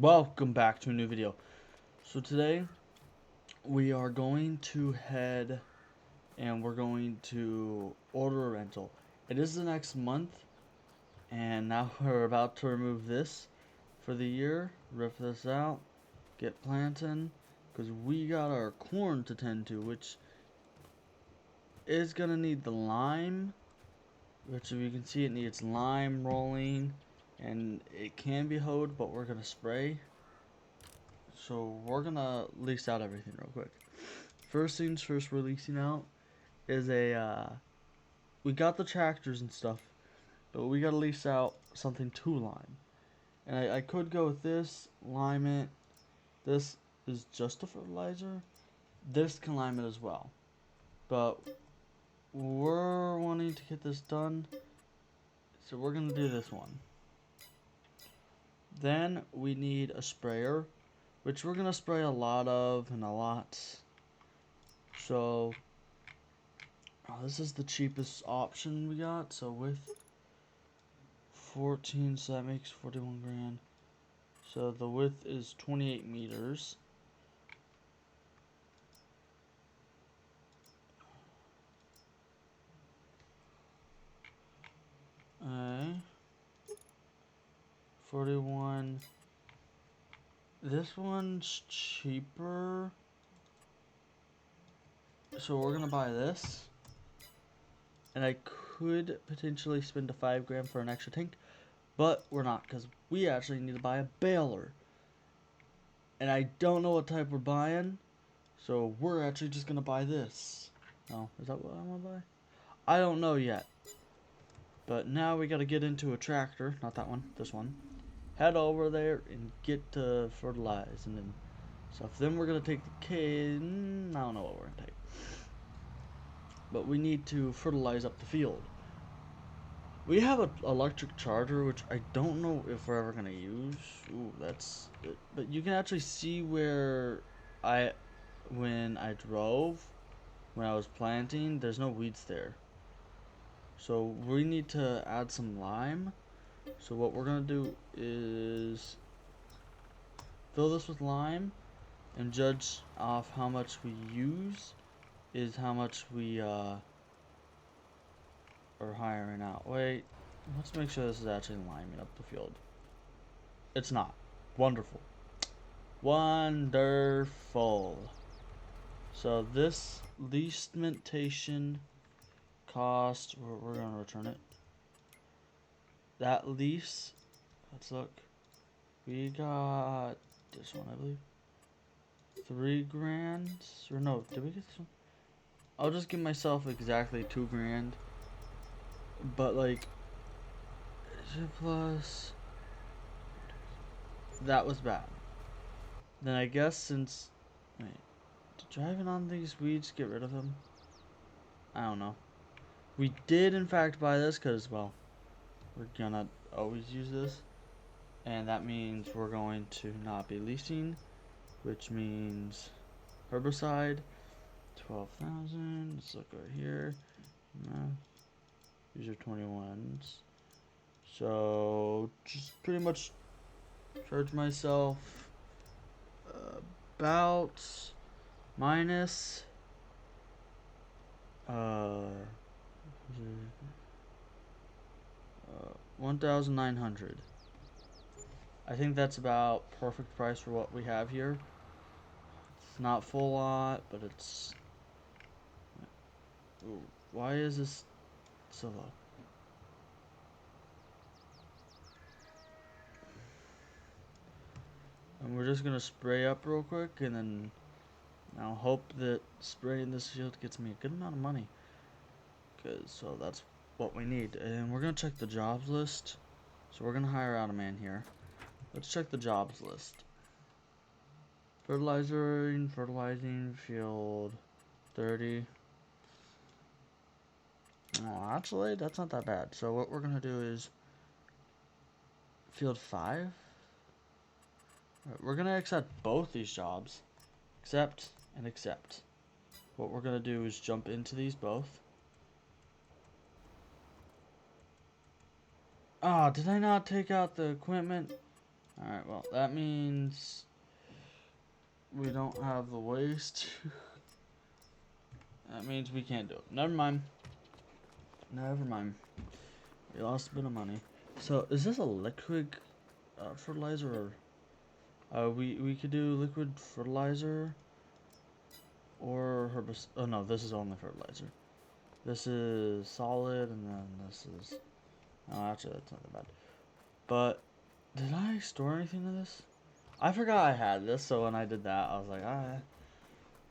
Welcome back to a new video. So today we are going to head and we're going to order a rental. It is the next month and now we're about to remove this for the year, rip this out, get planting because we got our corn to tend to, which is gonna need the lime, which if you can see it needs lime rolling and it can be hoed, but we're gonna spray. So we're gonna lease out everything real quick. First things first, we're leasing out is we got the tractors and stuff, but we gotta lease out something to lime. And I could go with this, lime it. This is just a fertilizer. This can lime it as well. But we're wanting to get this done, so we're gonna do this one. Then we need a sprayer, which we're gonna spray a lot of and a lot. So this is the cheapest option we got. So with 14, so that makes 41 grand. So the width is 28 meters. Uh, 41. This one's cheaper. So we're gonna buy this. And I could potentially spend a 5 grand for an extra tank, but we're not because we actually need to buy a baler. And I don't know what type we're buying, so we're actually just gonna buy this. Oh, is that what I wanna buy? I don't know yet. But now we gotta get into a tractor, not that one, this one. Head over there and get to fertilize and then stuff. Then we're gonna take the cane. I don't know what we're gonna take. But we need to fertilize up the field. We have an electric charger, which I don't know if we're ever gonna use. Ooh, that's it. But you can actually see where when I drove, when I was planting, there's no weeds there. So we need to add some lime. So what we're gonna do is fill this with lime and judge off how much we use is how much we are hiring out. Wait, let's make sure this is actually liming up the field. It's not. Wonderful. Wonderful. So this leasementation cost, we're gonna return it. That lease, let's look. We got this one, I believe. 3 grand, or no, did we get this one? I'll just give myself exactly 2 grand. But like, plus, that was bad. Then I guess since, wait, did driving on these weeds get rid of them? I don't know. We did in fact buy this because, well, we're gonna always use this. And that means we're going to not be leasing, which means herbicide, 12,000. Let's look right here. No, these are 21s. So just pretty much charge myself about minus 1,900. I think that's about perfect price for what we have here. It's not full lot, but it's. Ooh, why is this so low? And we're just gonna spray up real quick, and then I'll hope that spraying this field gets me a good amount of money. So that's what we need. And we're gonna check the jobs list. So we're gonna hire out a man here. Let's check the jobs list. Fertilizing field 30. Oh, actually, that's not that bad. So what we're gonna do is field 5. Right, we're gonna accept both these jobs. Accept and accept. What we're gonna do is jump into these both. Ah, did I not take out the equipment? Alright, well, that means we don't have the waste. That means we can't do it. Never mind. Never mind. We lost a bit of money. So, is this a liquid fertilizer? Or, we could do liquid fertilizer or herbicide. Oh no, this is only fertilizer. This is solid, and then this is. Oh, actually, that's not that bad. But did I store anything in this? I forgot I had this, so when I did that, I was like, ah.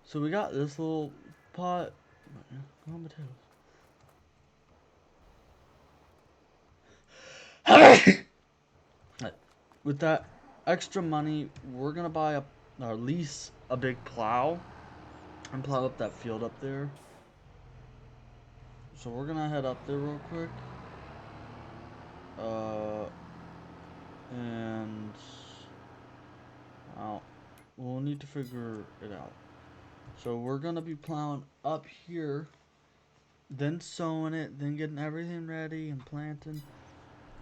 So we got this little pot. Oh, potatoes. With that extra money, we're gonna buy or lease a big plow and plow up that field up there. So we're gonna head up there real quick. Uh, and well, we'll need to figure it out. So we're gonna be plowing up here, then sowing it, then getting everything ready and planting.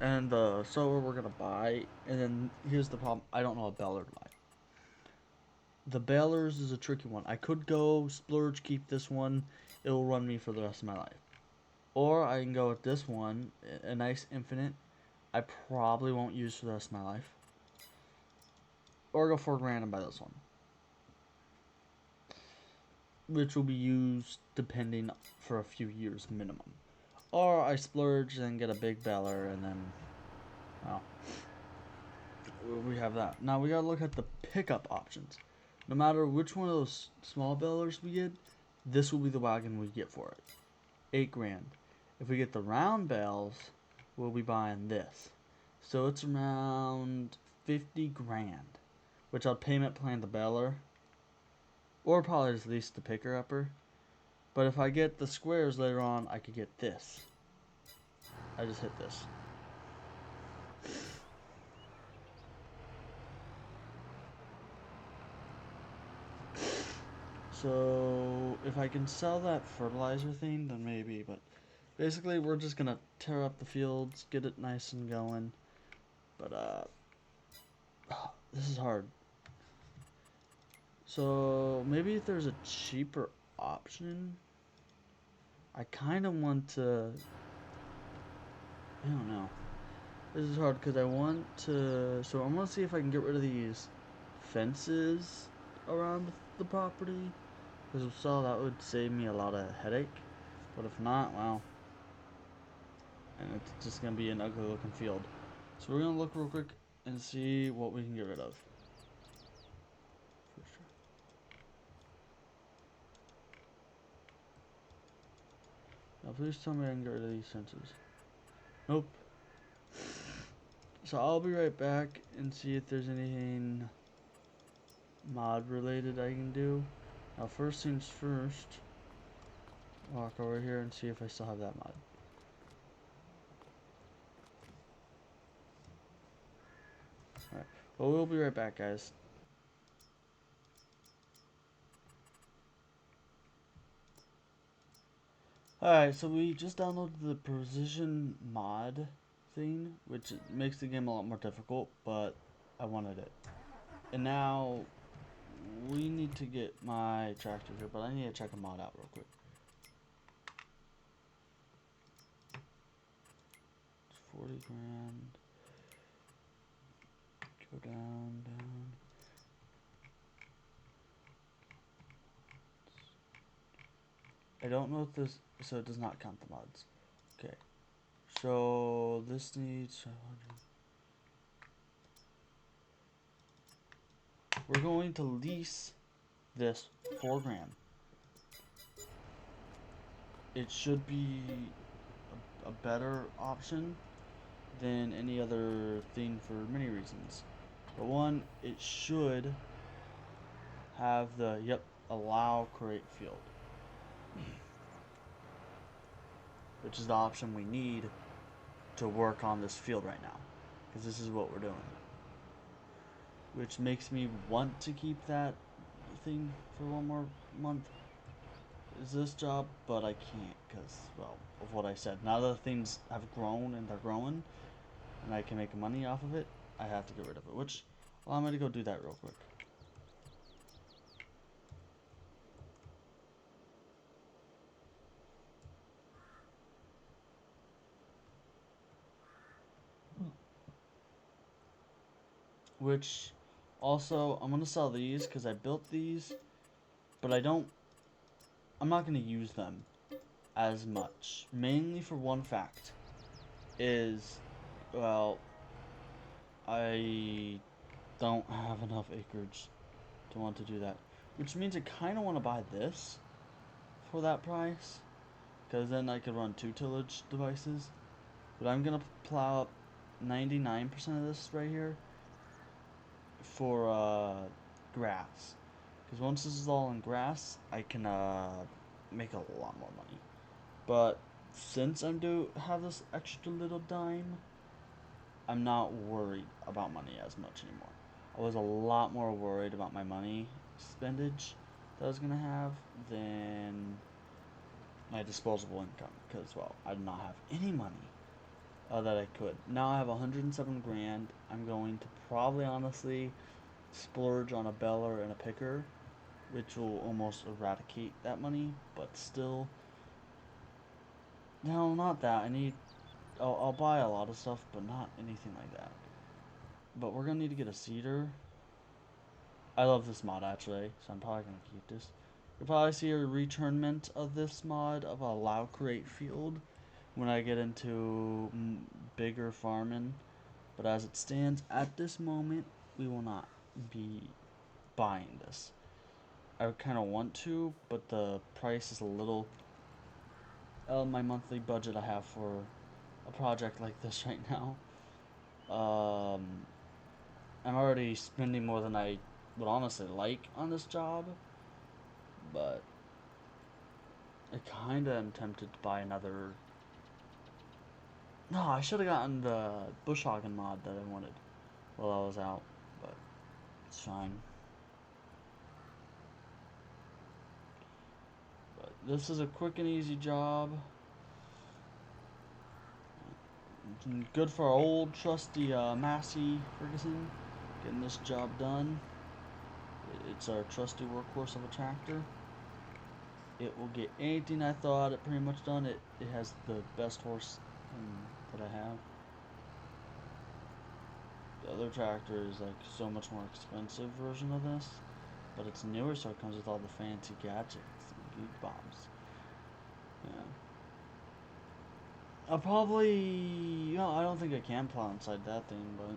And the sower we're gonna buy. And then here's the problem: I don't know a baler to buy. The balers is a tricky one. I could go splurge, keep this one. It'll run me for the rest of my life. Or I can go with this one, a nice infinite. I probably won't use for the rest of my life. Or go $4,000 and buy this one, which will be used depending for a few years minimum. Or I splurge and get a big baler, and then, well, we have that. Now we gotta look at the pickup options. No matter which one of those small balers we get, this will be the wagon we get for it. $8,000. If we get the round bales, we'll be buying this. So it's around $50,000, which I'll payment plan the baler, or probably just lease the picker upper. But if I get the squares later on, I could get this. I just hit this. So if I can sell that fertilizer thing, then maybe. But basically, we're just gonna tear up the fields, get it nice and going. But this is hard. So maybe if there's a cheaper option, I kind of want to. I don't know. This is hard because I want to. So I'm gonna see if I can get rid of these fences around the property. Because if so, that would save me a lot of headache. But if not, well, and it's just gonna be an ugly looking field. So we're gonna look real quick and see what we can get rid of. For sure. Now please tell me I can get rid of these fences. Nope. So I'll be right back and see if there's anything mod related I can do. Now first things first, walk over here and see if I still have that mod. Alright, well we'll be right back guys. Alright, so we just downloaded the precision mod thing, which makes the game a lot more difficult, but I wanted it. And now we need to get my tractor here, but I need to check a mod out real quick. It's $40,000. Go down. I don't know if this, so it does not count the mods. Okay, so this needs 500. We're going to lease this $4,000. It should be a better option than any other thing for many reasons. But one, it should have the allow create field, which is the option we need to work on this field right now, because this is what we're doing, which makes me want to keep that thing for one more month. Is this job, but I can't because, well, of what I said. Now that things have grown and they're growing, and I can make money off of it, I have to get rid of it, which allow me to go do that real quick. Which also I'm gonna sell these because I built these, but I'm not gonna use them as much, mainly for one fact is, well, I don't have enough acreage to want to do that, which means I kind of want to buy this for that price, because then I could run 2 tillage devices. But I'm gonna plow up 99% of this right here for grass, because once this is all in grass, I can make a lot more money. But since I do have this extra little dime, I'm not worried about money as much anymore. I was a lot more worried about my money spendage that I was gonna have than my disposable income, because, well, I did not have any money that I could. Now I have 107 grand. I'm going to probably honestly splurge on a baler and a picker, which will almost eradicate that money, but still. No, not that. I'll buy a lot of stuff, but not anything like that. But we're gonna need to get a seeder. I love this mod actually, so I'm probably gonna keep this. You'll probably see a returnment of this mod of a allow create field when I get into bigger farming. But as it stands at this moment, we will not be buying this. I kind of want to, but the price is a little my monthly budget I have for a project like this right now. I'm already spending more than I would honestly like on this job, but I kinda am tempted to buy another. No, I should have gotten the bush hogging mod that I wanted while I was out, but it's fine. But this is a quick and easy job. Good for our old trusty Massey Ferguson getting this job done. It's our trusty workhorse of a tractor. It will get anything I thought it pretty much done. It has the best horse that I have. The other tractor is like so much more expensive version of this, but it's newer, so it comes with all the fancy gadgets and geek bombs. Yeah. I'll probably, I don't think I can plow inside that thing, but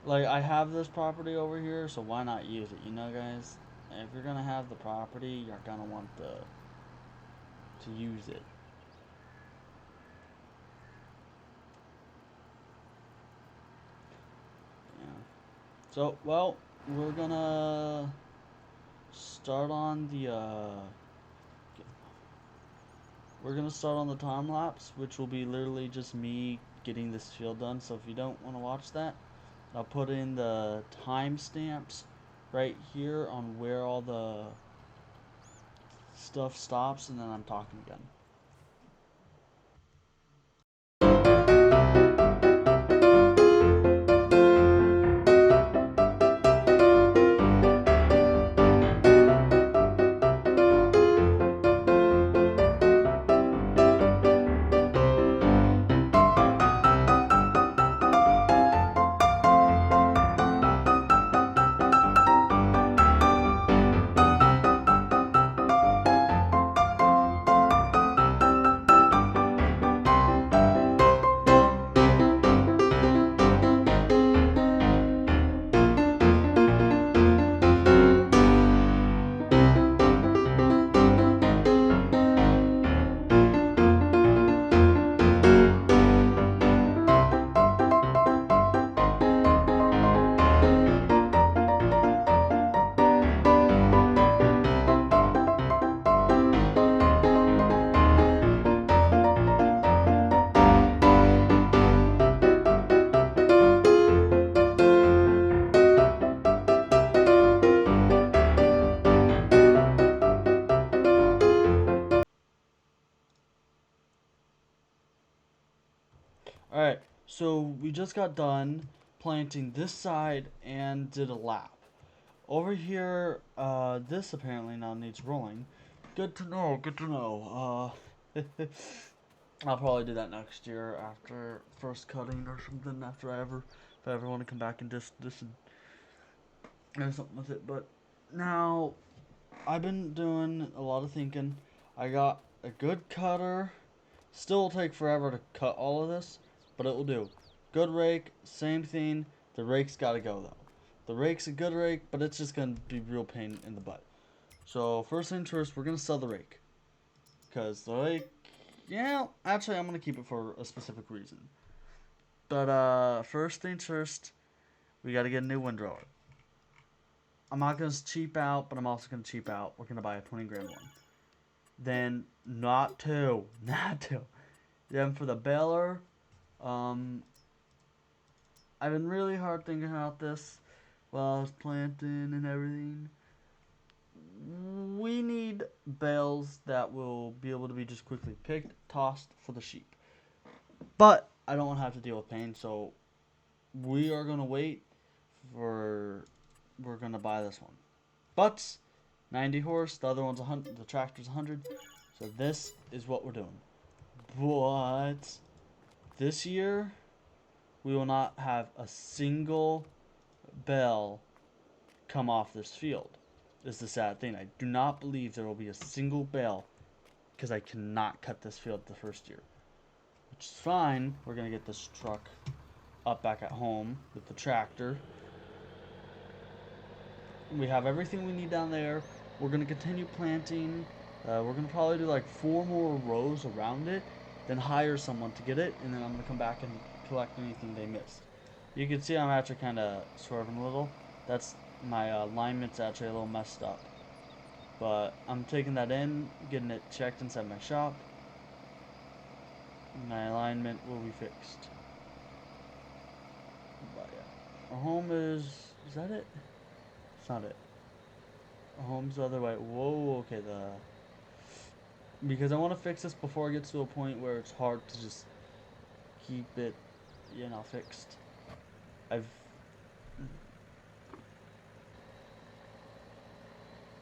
like I have this property over here, so why not use it? You know, guys, if you're gonna have the property, you're gonna want to use it. Yeah. So, well, we're gonna start on the time lapse, which will be literally just me getting this field done. So if you don't want to watch that, I'll put in the timestamps right here on where all the stuff stops, and then I'm talking again. Alright, so we just got done planting this side and did a lap. Over here, this apparently now needs rolling. Good to know, good to know. I'll probably do that next year after first cutting or something, if I ever want to come back and just or something with it. But now, I've been doing a lot of thinking. I got a good cutter. Still will take forever to cut all of this, but it will do. Good rake, same thing. The rake's gotta go though. The rake's a good rake, but it's just gonna be real pain in the butt. So first things first, we're gonna sell the rake. Because the rake, yeah, actually I'm gonna keep it for a specific reason. But first things first, we gotta get a new windrower. I'm not gonna cheap out, but I'm also gonna cheap out. We're gonna buy a 20 grand one. Then not two. Then for the baler, I've been really hard thinking about this while I was planting and everything. We need bales that will be able to be just quickly picked, tossed for the sheep. But I don't want to have to deal with pain, so we are gonna wait for. We're gonna buy this one. But 90 horse, the other one's 100. The tractor's 100. So this is what we're doing. But this year, we will not have a single bell come off this field. This is the sad thing. I do not believe there will be a single bale because I cannot cut this field the first year. Which is fine. We're going to get this truck up back at home with the tractor. We have everything we need down there. We're going to continue planting. We're going to probably do like 4 more rows around it, then hire someone to get it, and then I'm going to come back and collect anything they missed. You can see I'm actually kind of swerving a little. That's my alignment's actually a little messed up. But I'm taking that in, getting it checked inside my shop. My alignment will be fixed. But yeah. Our home is that it? It's not it. Our home's the other way. Whoa, okay, because I want to fix this before it gets to a point where it's hard to just keep it, fixed.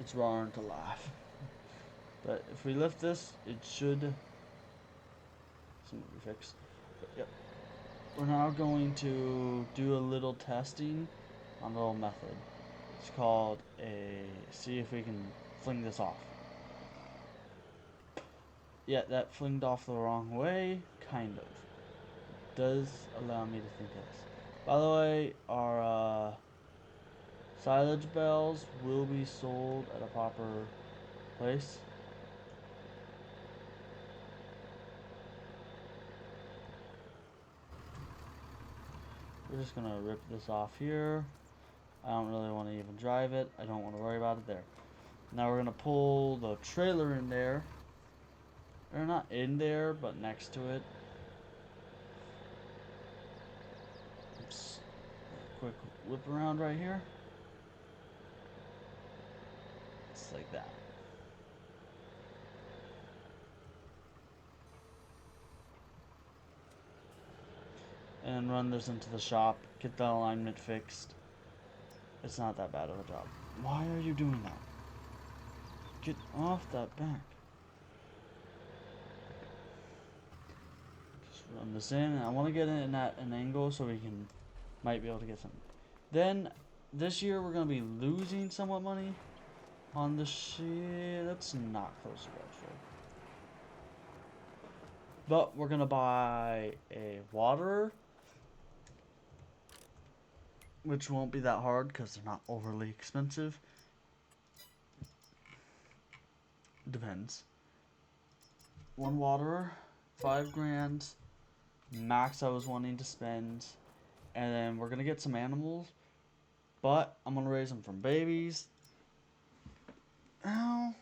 It's wrong to laugh. But if we lift this, it should be fixed. But, yep. We're now going to do a little testing on a little method. It's called see if we can fling this off. Yeah, that flinged off the wrong way, kind of. It does allow me to think this. By the way, our silage bales will be sold at a proper place. We're just gonna rip this off here. I don't really want to even drive it. I don't want to worry about it there. Now we're gonna pull the trailer in there. They're not in there, but next to it. Oops. Quick whip around right here. Just like that. And run this into the shop. Get the alignment fixed. It's not that bad of a job. Why are you doing that? Get off that back. Run this in. I want to get it at an angle so we might be able to get something. Then this year we're gonna be losing somewhat money on the shit. That's not close to actually. But we're gonna buy a waterer, which won't be that hard because they're not overly expensive. Depends. One waterer, 5 grand. Max I was wanting to spend, and then we're gonna get some animals, but I'm gonna raise them from babies. Ow.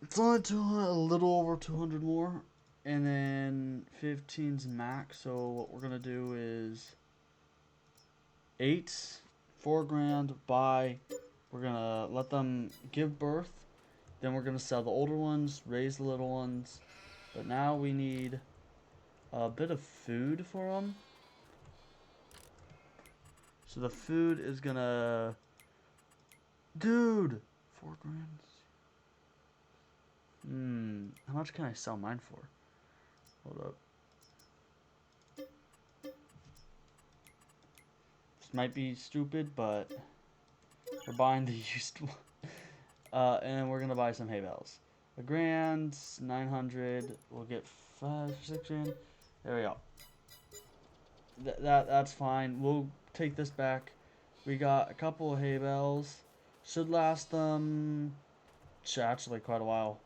It's only 200, a little over 200 more, and then 15's max. So what we're gonna do is 8, 4 grand buy. We're gonna let them give birth. Then we're going to sell the older ones, raise the little ones. But now we need a bit of food for them. So the food is gonna... Dude! 4 grand. How much can I sell mine for? Hold up. This might be stupid, but we're buying the used one. And we're gonna buy some hay bales. A grand, 900. We'll get 5, 6 grand. There we go. That's fine. We'll take this back. We got a couple of hay bales. Should last them actually quite a while.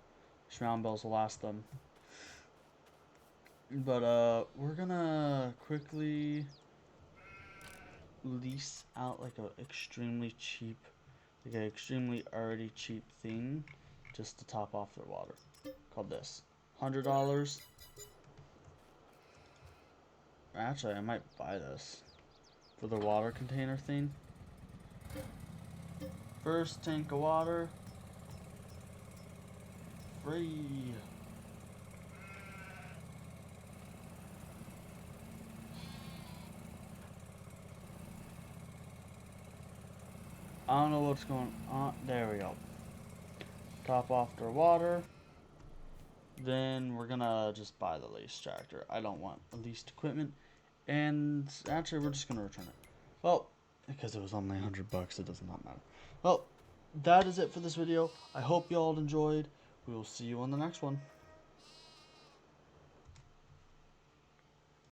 Shroud bales will last them. But we're gonna quickly lease out like a extremely cheap, like an extremely already cheap thing, just to top off their water. Called this $100. Actually, I might buy this for the water container thing. First tank of water, free. I don't know what's going on. There we go. Top off their water. Then we're gonna just buy the leased tractor. I don't want leased equipment. And actually, we're just gonna return it. Well, because it was only $100, it does not matter. Well, that is it for this video. I hope you all enjoyed. We will see you on the next one.